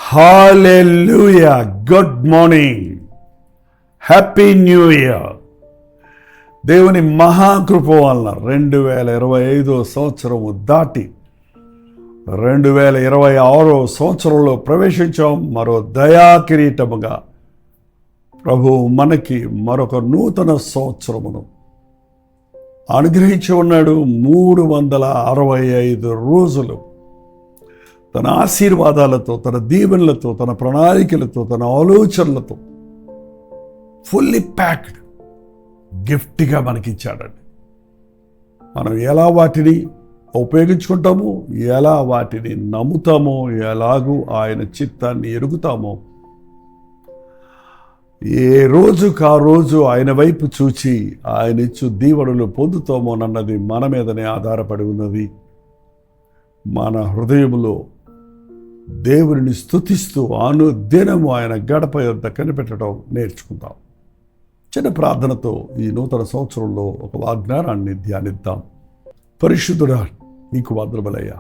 హల్లెలూయా. Good morning, happy new year. దేవుని మహాకృప వలన 2025 సంవత్సరము దాటి 2026 సంవత్సరంలో ప్రవేశించాం. మరో దయా కిరీటముగా ప్రభు మనకి మరొక నూతన సంవత్సరమును అనుగ్రహించి ఉన్నాడు. 365 రోజులు తన ఆశీర్వాదాలతో, తన దీవెనలతో, తన ప్రణాళికలతో, తన ఆలోచనలతో ఫుల్లీ ప్యాక్డ్ గిఫ్ట్గా మనకిచ్చాడండి. మనం ఎలా వాటిని ఉపయోగించుకుంటామో, ఎలా వాటిని నమ్ముతామో, ఎలాగూ ఆయన చిత్తాన్ని ఎరుగుతామో, ఏ రోజుకు ఆ రోజు ఆయన వైపు చూచి ఆయన ఇచ్చు దీవెనలు పొందుతామోనన్నది మన మీదనే ఆధారపడి ఉన్నది. మన హృదయంలో దేవుని స్తుతిస్తూ అనుదినము ఆయన గడప యొద్ద కనిపెట్టడం నేర్చుకుందాం. చిన్న ప్రార్థనతో ఈ నూతన సంవత్సరంలో ఒక వాగ్దానాన్ని ధ్యానిద్దాం. పరిశుద్ధుడా, నీకు వందనములయ్యా.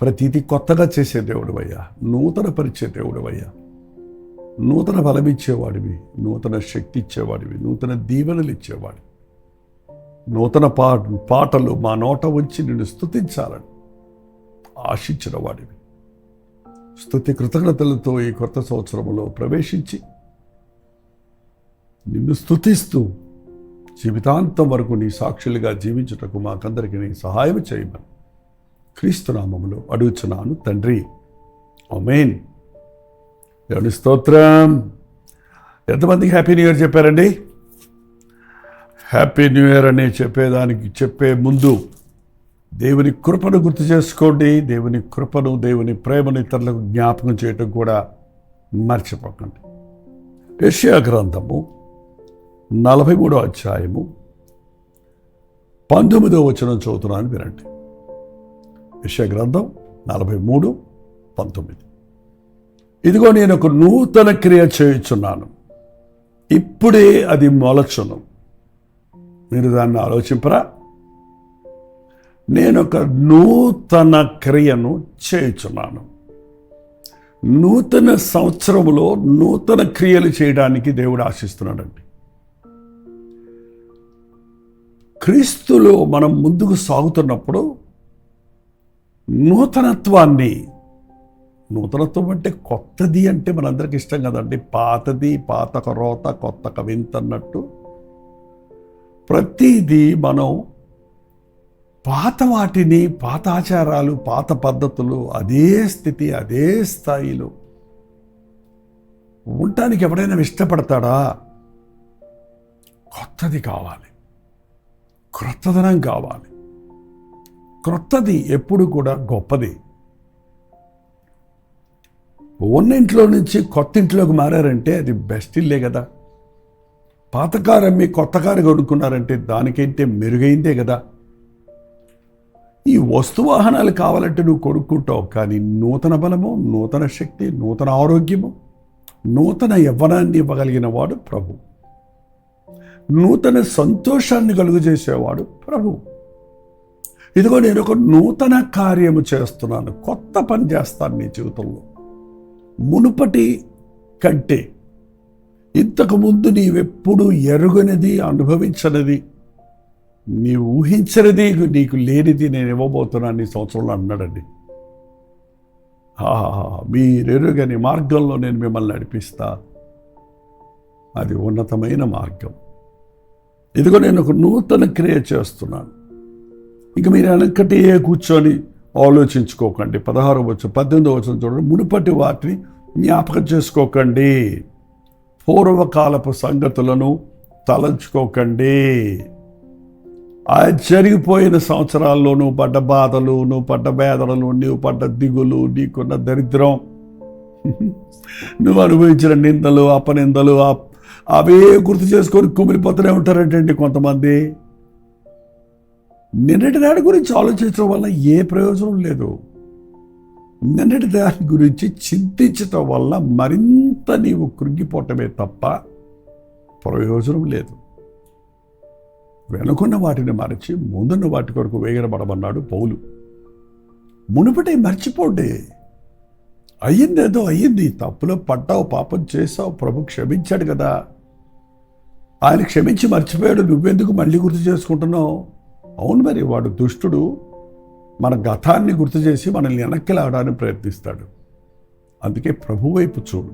ప్రతిదీ కొత్తగా చేసే దేవుడివయ్యా, నూతన పరిచే దేవుడివయ్యా, నూతన బలమిచ్చేవాడివి, నూతన శక్తి ఇచ్చేవాడివి, నూతన దీవెనలు ఇచ్చేవాడివి. నూతన పాటలు మా నోట వచ్చి నిన్ను స్తుతించాలని ఆశించిన వాడివి. స్తుతి కృతజ్ఞతలతో ఈ కొత్త సంవత్సరంలో ప్రవేశించి నిన్ను స్తుతిస్తూ జీవితాంతం వరకు నీ సాక్షులుగా జీవించుటకు మాకందరికీ నీ సహాయం చేయమని క్రీస్తు నామములో అడుగుచున్నాను తండ్రి, ఆమేన్. దేవుని స్తోత్రం. ఎంతమందికి హ్యాపీ న్యూ ఇయర్ చెప్పారండి? హ్యాపీ న్యూ ఇయర్ అని చెప్పే ముందు దేవుని కృపను గుర్తు చేసుకోండి. దేవుని కృపను, దేవుని ప్రేమను ఇతరులకు జ్ఞాపకం చేయటం కూడా మర్చిపోకండి. యెషయా గ్రంథము 43వ అధ్యాయము 19వ వచనం చదువుతున్నాను, వినండి. యెషయా గ్రంథం 43:19. ఇదిగో నేను ఒక నూతన క్రియ చేయుచున్నాను, ఇప్పుడే అది మొలచును. మీరు దాన్ని ఆలోచింపరా? నేను ఒక నూతన క్రియను చేయుచున్నాను. నూతన సంవత్సరములో నూతన క్రియలు చేయడానికి దేవుడు ఆశిస్తున్నాడండి. క్రీస్తులో మనం ముందుకు సాగుతున్నప్పుడు నూతనత్వం అంటే కొత్తది అంటే మనందరికి ఇష్టం కదండి. పాతది పాతక రోత కొత్తక వింత అన్నట్టు ప్రతిదీ మనం పాత వాటిని, పాత ఆచారాలు, పాత పద్ధతులు, అదే స్థితి, అదే స్థాయిలో ఉండటానికి ఎవడైనా ఇష్టపడతాడా? కొత్తది కావాలి, క్రొత్తదనం కావాలి. క్రొత్తది ఎప్పుడు కూడా గొప్పది. ఉన్న ఇంట్లో నుంచి కొత్త ఇంట్లోకి మారారంటే అది బెస్ట్ ఇల్లే కదా. పాత కారు అమ్మి కొత్త కారు కొనుక్కున్నారంటే దానికంటే మెరుగైందే కదా. ఈ వస్తువాహనాలు కావాలంటే నువ్వు కొనుక్కుంటావు, కానీ నూతన బలము, నూతన శక్తి, నూతన ఆరోగ్యము, నూతన యవ్వనాన్ని ఇవ్వగలిగిన వాడు ప్రభు. నూతన సంతోషాన్ని కలుగజేసేవాడు ప్రభు. ఇదిగో నేను ఒక నూతన కార్యము చేస్తున్నాను, కొత్త పని చేస్తాను నీ జీవితంలో. మునుపటి కంటే, ఇంతకుముందు నీవెప్పుడు ఎరుగనిది, అనుభవించనిది, నీవు ఊహించనిది, నీకు లేనిది నేను ఇవ్వబోతున్నాను ఈ సంవత్సరంలో అన్నాడండి. మీరెరుగని మార్గంలో నేను మిమ్మల్ని నడిపిస్తా. అది ఉన్నతమైన మార్గం. ఇదిగో నేను ఒక నూతన క్రియ చేస్తున్నాను. ఇంక మీరు వెనకటి కూర్చొని ఆలోచించుకోకండి. 16వ వచనం 18వ వచనం చూడండి. మునుపటి వాటిని జ్ఞాపకం చేసుకోకండి, పూర్వకాలపు సంగతులను తలంచుకోకండి. ఆ జరిగిపోయిన సంవత్సరాల్లో నువ్వు పడ్డ బాధలు, నువ్వు పడ్డ వేదనలు, నువ్వు పడ్డ దిగులు, నీకున్న దరిద్రం, నువ్వు అనుభవించిన నిందలు, అపనిందలు, అవే గుర్తు చేసుకొని కుమిలిపోతూనే ఉంటారంటండి కొంతమంది. నిన్నటి దాని గురించి ఆలోచించడం వల్ల ఏ ప్రయోజనం లేదు. నిన్నటి దాని గురించి చింతించటం వల్ల మరింత నీవు కృంగిపోవటమే తప్ప ప్రయోజనం లేదు. వెనుకున్న వాటిని మరచి ముందున్న వాటి కొరకు వేగనబడమన్నాడు పౌలు. మునుపటే మర్చిపోండి. అయ్యిందేదో అయ్యింది, తప్పులో పడ్డావు, పాపం చేసావు, ప్రభు క్షమించాడు కదా, ఆయన క్షమించి మర్చిపోయాడు, నువ్వెందుకు మళ్ళీ గుర్తు చేసుకుంటున్నావు? అవును, మరి వాడు దుష్టుడు మన గతాన్ని గుర్తు చేసి మనల్ని వెనక్కి లాగడానికి ప్రయత్నిస్తాడు. అందుకే ప్రభు వైపు చూడు,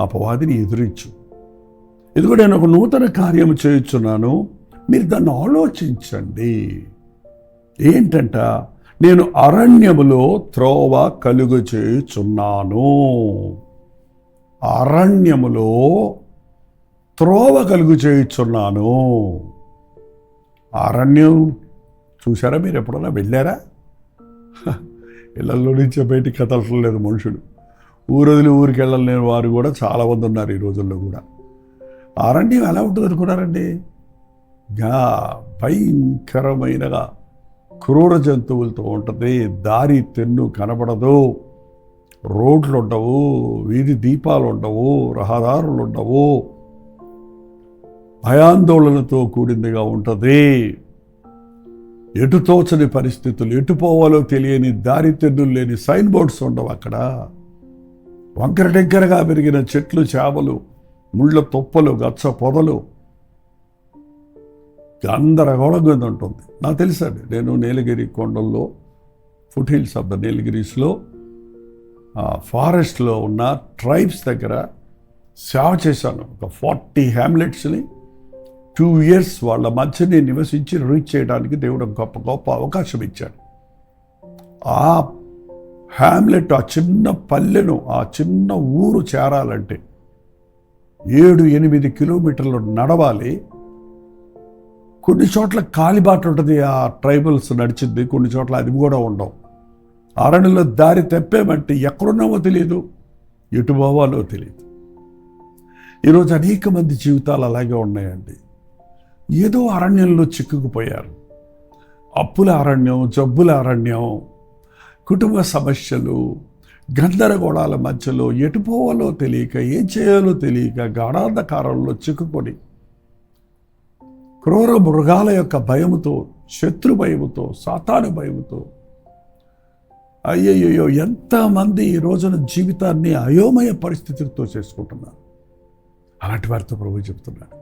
అపవాదిని ఎదురించు. ఇదిగో నేను ఒక నూతన కార్యం చేయుచున్నాను, మీరు దాన్ని ఆలోచించండి. ఏంటంట? నేను అరణ్యములో త్రోవ కలుగు చేయుచున్నాను. అరణ్యములో త్రోవ కలుగు చేయుచున్నాను. అరణ్యం చూసారా? మీరు ఎప్పుడన్నా వెళ్ళారా? ఇళ్లలో నుంచే బయటికి కదలట్లేదు మనుషులు. ఊరొదిలి ఊరికి వెళ్ళలేని వారు కూడా చాలామంది ఉన్నారు ఈ రోజుల్లో కూడా. అరణ్యం ఎలా ఉంటుంది అనుకున్నారండి? భయంకరమైనగా క్రూర జంతువులతో ఉంటుంది. దారి తెన్ను కనబడదు, రోడ్లు ఉండవు, వీధి దీపాలు ఉండవు, రహదారులు ఉండవు, భయాందోళనతో కూడిందిగా ఉంటుంది. ఎటు తోచని పరిస్థితులు, ఎటు పోవాలో తెలియని దారి తెన్నులు లేని సైన్ బోర్డ్స్ ఉండవు అక్కడ. వంకర టెంకరగా పెరిగిన చెట్లు, చేపలు, ముళ్ళ తొప్పలు, గచ్చ పొదలు, గందరగోళంగా ఉంటుంది. నాకు తెలుసండి, నేను నీలగిరి కొండల్లో, ఫుట్ హిల్స్ ఆఫ్ ద నీలగిరీస్లో, ఫారెస్ట్లో ఉన్న ట్రైబ్స్ దగ్గర సేవ చేశాను. ఒక 40 హ్యామ్లెట్స్ని 2 years వాళ్ళ మధ్యని నివసించి రీచ్ చేయడానికి దేవుడు గొప్ప అవకాశం ఇచ్చాడు. ఆ హ్యామ్లెట్, ఆ చిన్న పల్లెను, ఆ చిన్న ఊరు చేరాలంటే 7-8 కిలోమీటర్లు నడవాలి. కొన్ని చోట్ల కాలిబాట ఉంటుంది, ఆ ట్రైబల్స్ నడిచింది, కొన్ని చోట్ల అది కూడా ఉండవు. అరణ్యంలో దారి తెప్పేమంటే ఎక్కడున్నామో తెలియదు, ఎటు పోవాలో తెలియదు. ఈరోజు అనేక మంది జీవితాలు అలాగే ఉన్నాయండి. ఏదో అరణ్యంలో చిక్కుకుపోయారు. అప్పుల అరణ్యం, జబ్బుల అరణ్యం, కుటుంబ సమస్యలు, గందరగోళాల మధ్యలో ఎటు పోవాలో తెలియక, ఏం చేయాలో తెలియక గాఢాంధకారంలో చిక్కుకొని క్రూర మృగాల యొక్క భయముతో, శత్రు భయముతో, సాతాను భయముతో, అయ్యయ్యో ఎంతమంది ఈ రోజున జీవితాన్ని అయోమయ పరిస్థితులతో చేసుకుంటున్నారు. అలాంటి వారితో ప్రభు చెప్తున్నాడు,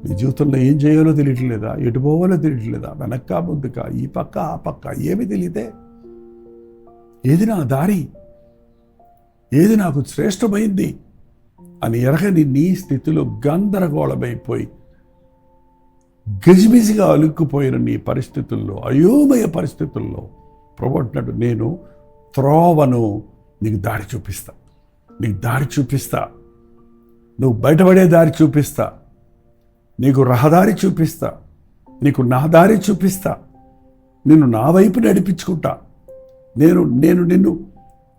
నీ జీవితంలో ఏం చేయాలో తెలియట్లేదా? ఎటు పోవాలో తెలియట్లేదా? వెనక్క ముందుక, ఈ పక్క ఆ పక్క, ఏమి తెలియదే? ఏది నా దారి, ఏది నాకు శ్రేష్టమైంది అని ఎరగని నీ స్థితిలో గందరగోళమైపోయి గజిబిజిగా అలుక్కుపోయిన నీ పరిస్థితుల్లో, అయోమయ పరిస్థితుల్లో ప్రభు అంటున్నాడు, నేను త్రోవను నీకు దారి చూపిస్తా, నీకు దారి చూపిస్తా, నువ్వు బయటపడే దారి చూపిస్తా, నీకు రహదారి చూపిస్తా, నీకు నా దారి చూపిస్తా, నిన్ను నా వైపు నడిపించుకుంటా, నేను నిన్ను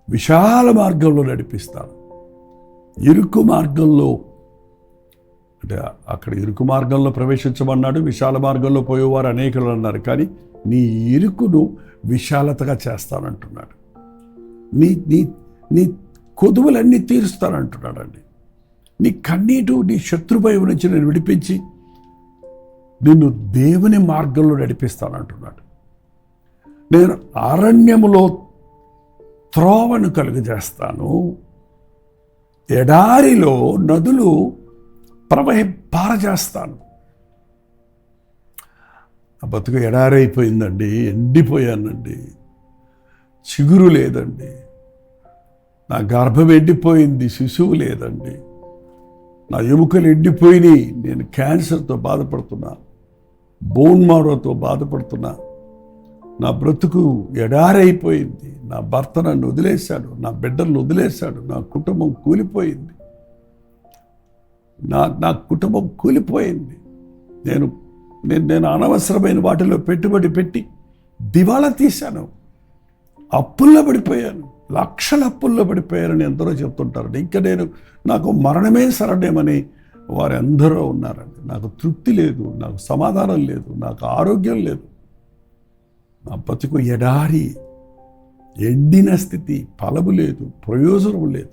విశాల మార్గంలో నడిపిస్తాను. ఇరుకు మార్గంలో అంటే అక్కడ ఇరుకు మార్గంలో ప్రవేశించమన్నాడు, విశాల మార్గంలో పోయేవారు అనేకులు అన్నారు. కానీ నీ ఇరుకును విశాలతగా చేస్తానంటున్నాడు. నీ నీ నీ కొదువులన్నీ తీరుస్తానంటున్నాడండి. నీ కన్నీటు, నీ శత్రుభయం నుంచి నేను విడిపించి నిన్ను దేవుని మార్గంలో నడిపిస్తానంటున్నాడు. నేను అరణ్యములో త్రోవను కలుగజేస్తాను, ఎడారిలో నదులు పారజేస్తాను. ఆ బతుకు ఎడారైపోయిందండి, ఎండిపోయానండి, చిగురు లేదండి, నా గర్భం ఎండిపోయింది, శిశువు లేదండి, నా ఎముకలు ఎండిపోయినాయి, నేను క్యాన్సర్తో బాధపడుతున్నా, బోన్ మారోతో బాధపడుతున్నా, నా బ్రతుకు ఎడారైపోయింది, నా భర్త నన్ను వదిలేశాడు, నా బిడ్డలను వదిలేశాడు, నా కుటుంబం కూలిపోయింది, నా కుటుంబం కూలిపోయింది, నేను అనవసరమైన వాటిలో పెట్టుబడి పెట్టి దివాళా తీశాను, అప్పుల్లో పడిపోయాను, లక్షల అప్పుల్లో పడిపోయారని ఎందరో చెప్తుంటారండి. ఇంకా నాకు మరణమే శరణ్యమని వారు ఎందరో ఉన్నారండి. నాకు తృప్తి లేదు, నాకు సమాధానం లేదు, నాకు ఆరోగ్యం లేదు, నా బతుకు ఎడారి, ఎండిన స్థితి, ఫలము లేదు, ప్రయోజనం లేదు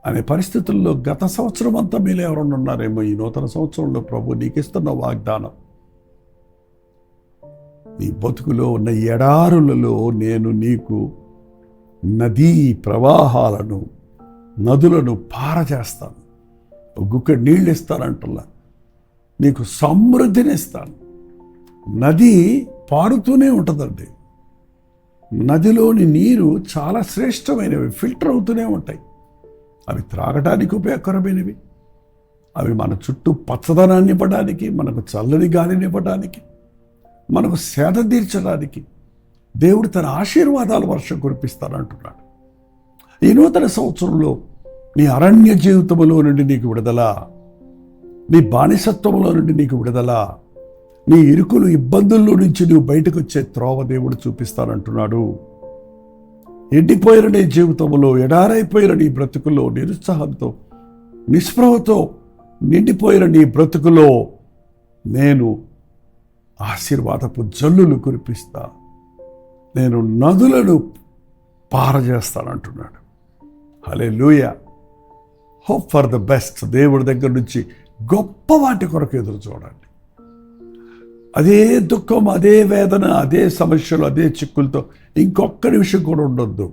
అనే పరిస్థితుల్లో గత సంవత్సరం అంతా మీలో ఎవరన్నా ఉన్నారేమో. ఈ నూతన సంవత్సరంలో ప్రభు నీకు ఇస్తున్న వాగ్దానం, నీ బతుకులో ఉన్న ఎడారులలో నేను నీకు నదీ ప్రవాహాలను, నదులను పారజేస్తాను, గుక్కెడు నీళ్ళు ఇస్తానంటున్నా, నీకు సమృద్ధిని ఇస్తాను. నది పారుతూనే ఉంటుందండి. నదిలోని నీరు చాలా శ్రేష్టమైనవి, ఫిల్టర్ అవుతూనే ఉంటాయి. అవి త్రాగడానికి ఉపయోగకరమైనవి, అవి మన చుట్టూ పచ్చదనాన్ని ఇవ్వడానికి, మనకు చల్లని గాలిని ఇవ్వడానికి, మనకు సేద తీర్చడానికి దేవుడు తన ఆశీర్వాదాల వర్షం కురిపిస్తానంటున్నాడు. ఈ నూతన సంవత్సరంలో నీ అరణ్య జీవితంలో నుండి నీకు విడుదల, నీ బానిసత్వంలో నుండి నీకు విడుదల, నీ ఇరుకులు ఇబ్బందుల్లో నుంచి నువ్వు బయటకు వచ్చే త్రోవ దేవుడు చూపిస్తానంటున్నాడు. ఎండిపోయిన నీ జీవితంలో, ఎడారైపోయిన నీ బ్రతుకులో, నిరుత్సాహంతో, నిస్పృహతో నిండిపోయిన నీ బ్రతుకులో నేను ఆశీర్వాదపు జల్లులు కురిపిస్తా, నేను నదులను పారజేస్తానంటున్నాడు. Hallelujah. Hope for the best. దేవుడి దగ్గర నుంచి గొప్ప వాటి కొరకు ఎదురు చూడండి. అదే దుఃఖం, అదే వేదన, అదే సమస్యలు, అదే చిక్కులతో ఇంకొక్క నిమిషం కూడా ఉండొద్దు.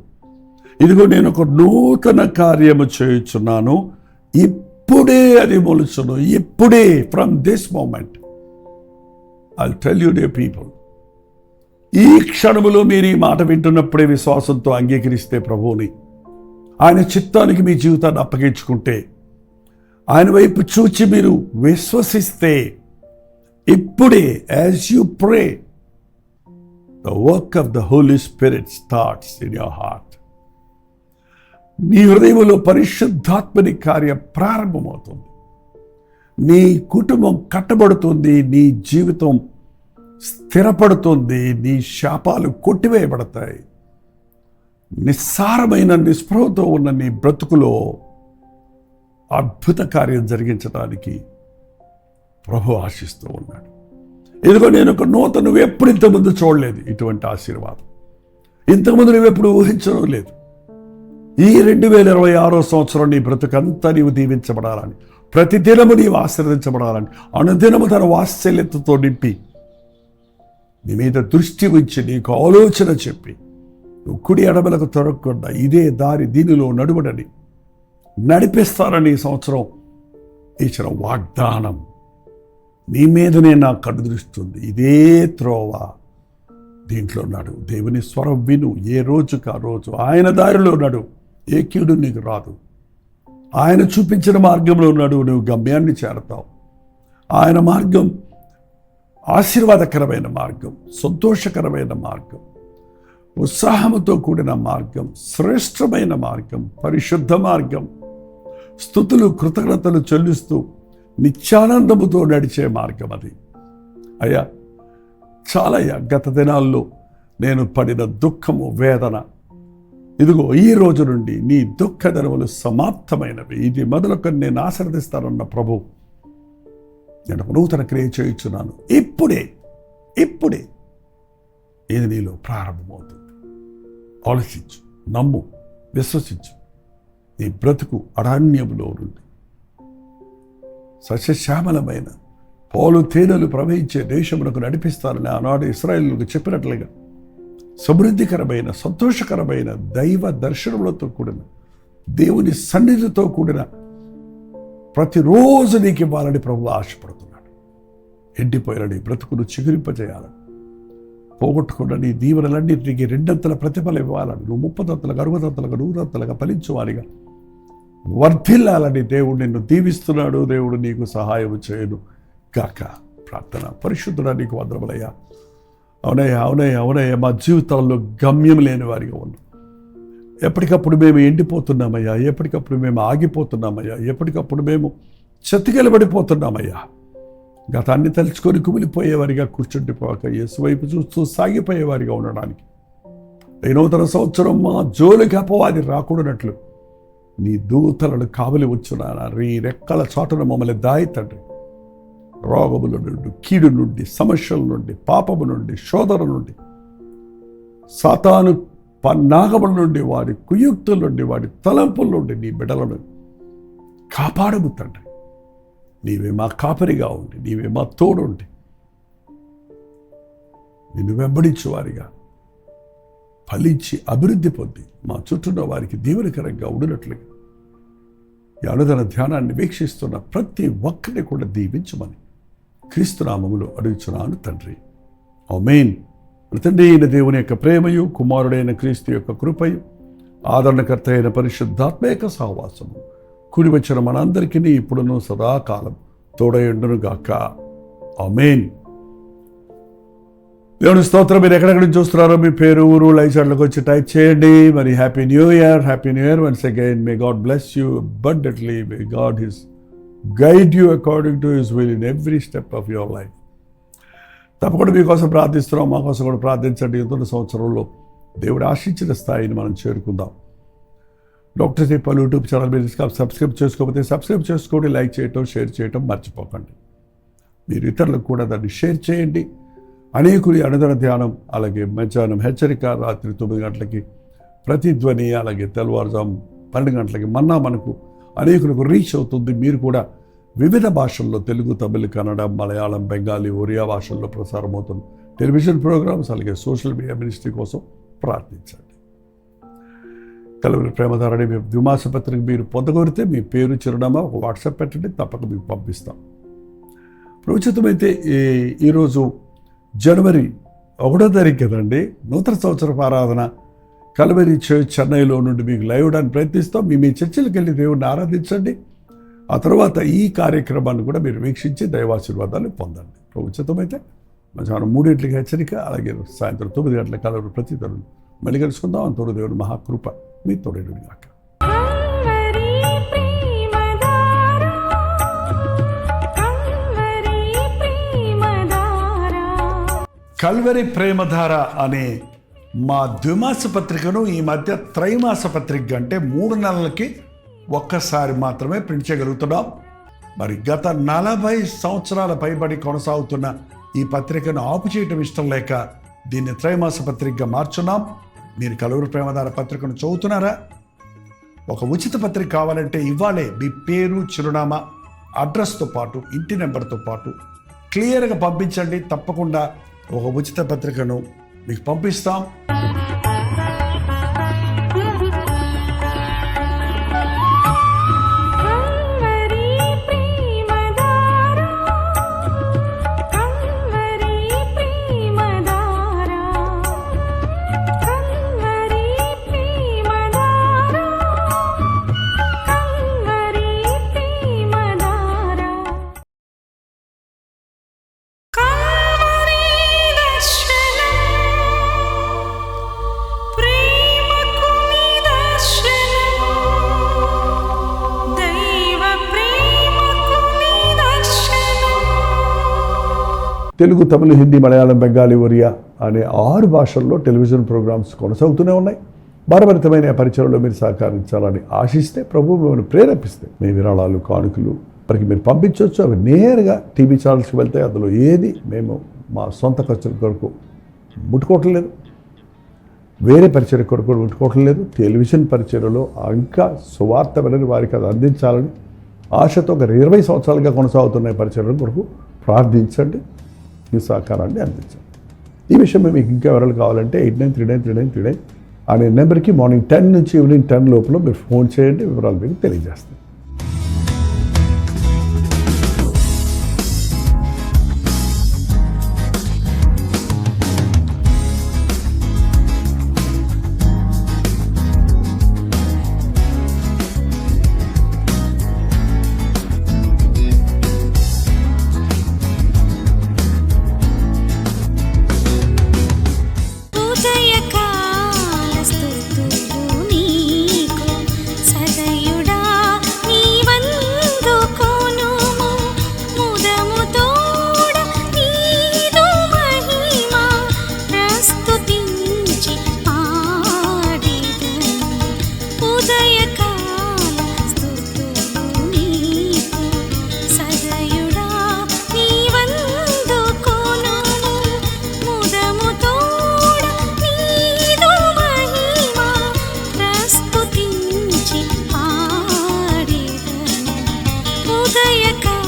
ఇదిగో నేను ఒక నూతన కార్యము చేయుచున్నాను, ఇప్పుడే అది మొలుచును, ఇప్పుడే, from this moment. I'll tell you, dear people, ఈ క్షణములో మీరు ఈ మాట వింటున్నప్పుడే విశ్వాసంతో అంగీకరిస్తే ప్రభువుని, ఆయన చిత్తానికి మీ జీవితాన్ని అప్పగించుకుంటే, ఆయన వైపు చూచి మీరు విశ్వసిస్తే, ఇప్పుడే as you pray, the work of the Holy Spirit starts in your heart. నీ హృదయంలో పరిశుద్ధాత్మని కార్యం ప్రారంభమవుతుంది. నీ కుటుంబం కట్టబడుతుంది, నీ జీవితం స్థిరపడుతుంది, నీ శాపాలు కొట్టివేయబడతాయి. నిస్సారమైన నిస్పృహతో ఉన్న నీ బ్రతుకులో అద్భుత కార్యం జరిగించడానికి ప్రభు ఆశిస్తూ ఉన్నాడు. ఇదిగో నేను ఒక నూతన, నువ్వు ఎప్పుడు ఇంతకుముందు చూడలేదు ఇటువంటి ఆశీర్వాదం, ఇంతకుముందు నువ్వెప్పుడు ఊహించడం లేదు. ఈ 2026 సంవత్సరం నీ బ్రతుకంతా నీవు దీవించబడాలని, ప్రతిదినము నీవు ఆశీర్వదించబడాలని, అనుదినము తన వాత్సల్యతతో నింపి నీ మీద దృష్టి ఉంచి నీకు ఆలోచన చెప్పి, నువ్వు కుడి ఎడమలకు తొరగకుండా ఇదే దారి, దీనిలో నడువడని నడిపిస్తారని ఈ సంవత్సరం ఇచ్చిన వాగ్దానం నీ మీదనే నాకు కనుదృస్తుంది. ఇదే త్రోవ, దీంట్లో నడు, దేవుని స్వరం విను, ఏ రోజుకు ఆ రోజు ఆయన దారిలో నడు, ఏ కీడు నీకు రాదు. ఆయన చూపించిన మార్గంలో నడువు, నువ్వు గమ్యాన్ని చేరతావు. ఆయన మార్గం ఆశీర్వాదకరమైన మార్గం, సంతోషకరమైన మార్గం, ఉత్సాహంతో కూడిన మార్గం, శ్రేష్టమైన మార్గం, పరిశుద్ధ మార్గం, స్తుతులు కృతజ్ఞతలు చెల్లిస్తూ నిత్యానందముతో నడిచే మార్గం అది. అయ్యా, చాలయ్యా, గత దినాల్లో నేను పడిన దుఃఖము, వేదన, ఇదిగో ఈ రోజు నుండి నీ దుఃఖ దినములు సమాప్తమైనవి, ఇది మొదలుకొని నేను ఆశీర్వదిస్తానన్న ప్రభు, నేను నూతన క్రియ చేయుచున్నాను. ఇప్పుడే ఇది నీలో ప్రారంభమవుతుంది. ఆలోచించు, నమ్ము, విశ్వసించు. నీ బ్రతుకు అరణ్యములో నుండి సస్యశ్యామలమైన పాలు తేనెలు ప్రవహించే దేశమునకు నడిపిస్తారని ఆనాడు ఇశ్రాయేలుకు చెప్పినట్లుగా సమృద్ధికరమైన, సంతోషకరమైన దైవ దర్శనములతో కూడిన, దేవుని సన్నిధితో కూడిన ప్రతిరోజు నీకు ఇవ్వాలని ప్రభువు ఆశపడుతున్నాడు. ఎండిపోయిన నీ బ్రతుకును చిగురింపజేయాలని, పోగొట్టుకున్న నీ దీవెనలన్నింటికి రెండంతల ప్రతిఫలం ఇవ్వాలని, నువ్వు 30 60 100 ఫలించువారిగా వర్ధిల్లాలని దేవుడు నిన్ను దీవిస్తున్నాడు. దేవుడు నీకు సహాయం చేయను గాక. ప్రార్థన. పరిశుద్ధుడా, నీకు వందనములయ్యా. అవునయ్యా, మా జీవితాల్లో గమ్యం లేని వారిగా ఉన్నాం. ఎప్పటికప్పుడు మేము ఎండిపోతున్నామయ్యా, ఎప్పటికప్పుడు మేము ఆగిపోతున్నామయ్యా, ఎప్పటికప్పుడు మేము చతికిలబడిపోతున్నామయ్యా. గతాన్ని తలుచుకొని కుమిలిపోయేవారిగా కూర్చుండిపోక యేసు వైపు చూస్తూ సాగిపోయేవారిగా ఉండడానికి ఈ నూతన సంవత్సరం మా జోలికి అపవాది రాకూడనట్లు నీ దూతలను కావలి వచ్చునా నీ రెక్కల చాటున మమ్మల్ని దాయి తండ్రి. రోగముల నుండి, కీడు నుండి, సమస్యల నుండి, పాపము నుండి, శోధన నుండి, సాతాను పన్నాగముల నుండి, వాడి కుయుక్తుల నుండి, వాడి తలంపుల నుండి నీ బిడ్డలను కాపాడము తండ్రి. నీవే మా కాపరిగా ఉండి, నీవే మా తోడుండి, నిన్ను వెంబడించు వారిగా ఫలించి అభివృద్ధి పొంది మా చుట్టూన్న వారికి దీవెనకరంగా ఉండినట్లుగా ఈ అనుదిన ధ్యానాన్ని వీక్షిస్తున్న ప్రతి ఒక్కరిని కూడా దీవించమని క్రీస్తు నామములో అడుగుచున్నాను తండ్రి. ఆమేన్. తండ్రి అయిన దేవుని యొక్క ప్రేమయు, కుమారుడైన క్రీస్తు యొక్క కృపయు, ఆదరణకర్త అయిన పరిశుద్ధాత్మ యొక్క సహవాసము కూడి వచ్చిన మనందరికీ ఇప్పుడును సదాకాలం తోడయుండును గాక. ఆమేన్. దేవుని స్తోత్రం. మీరు ఎక్కడెక్కడ నుంచి చూస్తున్నారో మీ పేరు, ఊరు, లైవ్ చాట్లోకి వచ్చి టైప్ చేయండి. మరి happy new year, happy new year once again. May God bless you abundantly. May God his guide you according to his will in every step of your life. తప్పకుండా మీకోసం ప్రార్థిస్తున్నాం, మా కోసం కూడా ప్రార్థించండి. నూతన సంవత్సరంలో దేవుడు ఆశించిన స్థాయిని మనం చేరుకుందాం. డాక్టర్ దీపాలు యూట్యూబ్ ఛానల్ మీరు సబ్స్క్రైబ్ చేసుకోకపోతే సబ్స్క్రైబ్ చేసుకోండి. లైక్ చేయటం, షేర్ చేయటం మర్చిపోకండి. మీరు ఇతరులకు కూడా దాన్ని షేర్ చేయండి. అనేకులు అనుదిన ధ్యానం, అలాగే మధ్యాహ్నం హెచ్చరిక, రాత్రి 9 గంటలకి ప్రతిధ్వని, అలాగే తెల్లవారుజాము 12 గంటలకి మన్నా మనకు అనేకులకు రీచ్ అవుతుంది. మీరు కూడా వివిధ భాషల్లో తెలుగు, తమిళ, కన్నడ, మలయాళం, బెంగాలీ, ఒరియా భాషల్లో ప్రసారం అవుతున్న టెలివిజన్ ప్రోగ్రామ్స్, అలాగే సోషల్ మీడియా మినిస్ట్రీ కోసం ప్రార్థించండి. కలువరి ప్రేమధారని మీ ద్విమాస పత్రిక మీరు పొందగోరితే మీ పేరు, చిరునామా ఒక వాట్సాప్ పెట్టండి, తప్పక మీకు పంపిస్తాం. ప్రవచితమైతే ఈరోజు జనవరి 1వ తారీఖు కదండి, నూతన సంవత్సరపు ఆరాధన కల్వరి చర్చ్ చెన్నైలో నుండి మీకు లైవ్ ఇవ్వడానికి ప్రయత్నిస్తాం. మీ చర్చిలకు వెళ్ళి దేవుడిని ఆరాధించండి. ఆ తర్వాత ఈ కార్యక్రమాన్ని కూడా మీరు వీక్షించి దైవాశీర్వాదాలు పొందండి. ప్రవచితమైతే మధ్యాహ్నం 3 గంటలకి హెచ్చరిక, అలాగే సాయంత్రం 9 గంటల కలవరి ప్రతి తరుణం మళ్ళీ కలుసుకుందాం. అంతోడు దేవుడు మహాకృప మీ తోడేడు గాక. కల్వరి ప్రేమధార అనే మా ద్విమాస పత్రికను ఈ మధ్య త్రైమాస పత్రిక అంటే 3 నెలలకి ఒక్కసారి మాత్రమే ప్రింట్ చేయగలుగుతున్నాం. మరి గత 40 సంవత్సరాల పైబడి కొనసాగుతున్న ఈ పత్రికను ఆపు చేయటం ఇష్టం లేక దీన్ని త్రైమాస పత్రికగా మార్చున్నాం. మీరు కల్వరి ప్రేమధార పత్రికను చదువుతున్నారా? ఒక ఉచిత పత్రిక కావాలంటే ఇవ్వాలే మీ పేరు, చిరునామా, అడ్రస్తో పాటు ఇంటి నెంబర్తో పాటు క్లియర్గా పంపించండి. తప్పకుండా ఒక ఉచిత పత్రికను మీకు పంపిస్తాం. తెలుగు, తమిళ, హిందీ, మలయాళం, బెంగాలీ, ఒరియా అనే 6 భాషల్లో టెలివిజన్ ప్రోగ్రామ్స్ కొనసాగుతూనే ఉన్నాయి. భారభరితమైన పరిచయంలో మీరు సహకరించాలని ఆశిస్తే, ప్రభు మిమ్మల్ని ప్రేరేపిస్తే మీ విరాళాలు, కానుకలు వారికి మీరు పంపించవచ్చు. అవి నేరుగా టీవీ ఛానల్స్కి వెళ్తాయి. అందులో ఏది మేము మా సొంత ఖర్చుల కొరకు ముట్టుకోవటం లేదు, వేరే పరిచయ కొరకు ముట్టుకోవటం లేదు. టెలివిజన్ పరిచయలో ఇంకా సువార్త వినని వారికి అది అందించాలని ఆశతో ఒక 20 సంవత్సరాలుగా కొనసాగుతున్న పరిచయం కొరకు ప్రార్థించండి. మీ సహకారాన్ని అందించండి. ఈ విషయం మీకు ఇంకా వివరాలు కావాలంటే 89393939 అనే నెంబర్కి మార్నింగ్ 10 నుంచి ఈవినింగ్ 10 లోపల మీరు ఫోన్ చేయండి. వివరాలు మీకు తెలియజేస్తాం. అతిశయకార్యములు